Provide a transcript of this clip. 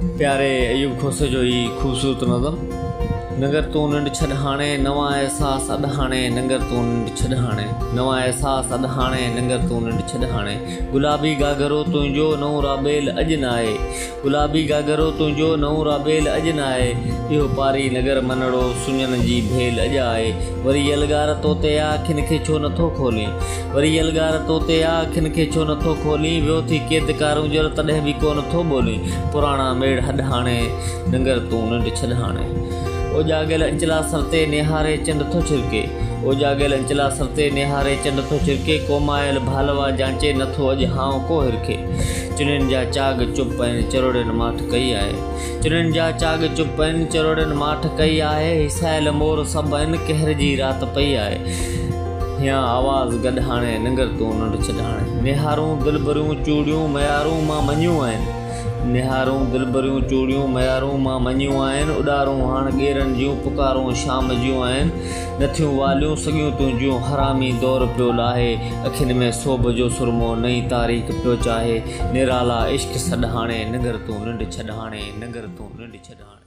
प्यारे अयूब खोसे जो ही खूबसूरत नज़म। नगर तू निंड छॾ हाणे नवा एहसास अॾ हाणे नगर तू निंड छॾ हाणे नवा एहसास अॾ हाणे नगर तू निंड छॾ हाणे गुलाबी गागरो तुंहिंजो नओं राबेल अॼु न आहे गुलाबी गागरो तुंहिंजो नओं राबेल अॼु न आहे इहो पारी नगर मनड़ो सुञनि जी भेल अॼु आहे वरी यलगार तोते आ अखियुनि खे छो नथो खोली वरी यलगार तोते आ अखियुनि खे छो नथो खोली वियो थी केदकारूं जर तॾहिं बि को नथो ॿोली पुराणा मेड़ हॾ हाणे नगर तू निंड छॾ हाणे ओ जाॻियल अंचला सरते निहारे चंड थो छिरके ओ जाॻियल अंचला सरते निहारे चंड थो छिरके कोमायल भालवा जांचे नथो अॼु हाउ को हिरखे चुनियुनि जा चाग चुप आहिनि चरोड़ियुनि माठ कई आहे चुनियुनि जा चाग चुप आहिनि चरोड़ियुनि माठ कई आहे हिसायल मोर सभु आहिनि कहर जी राति पई आहे या आवाज़ गॾु हाणे नगर तूं निंड छॾ हाणे निहारूं दिलबरियूं चूड़ियूं मयारूं मां मञियूं आहिनि निहारूं दिलबरियूं चूड़ियूं मयारूं मां मञियूं आहिनि उॾारूं हाणे गेरनि जूं पुकारूं शाम जूं आहिनि नथियूं वालियूं सॻियूं तुंहिंजियूं हरामी दौर पियो लाहे अखियुनि में सोभ जो सुरमो नई तारीख़ पियो चाहे निराला इश्क सॾ हाणे नगर तूं निंड छॾ हाणे नगर तूं निंड छॾ हाणे।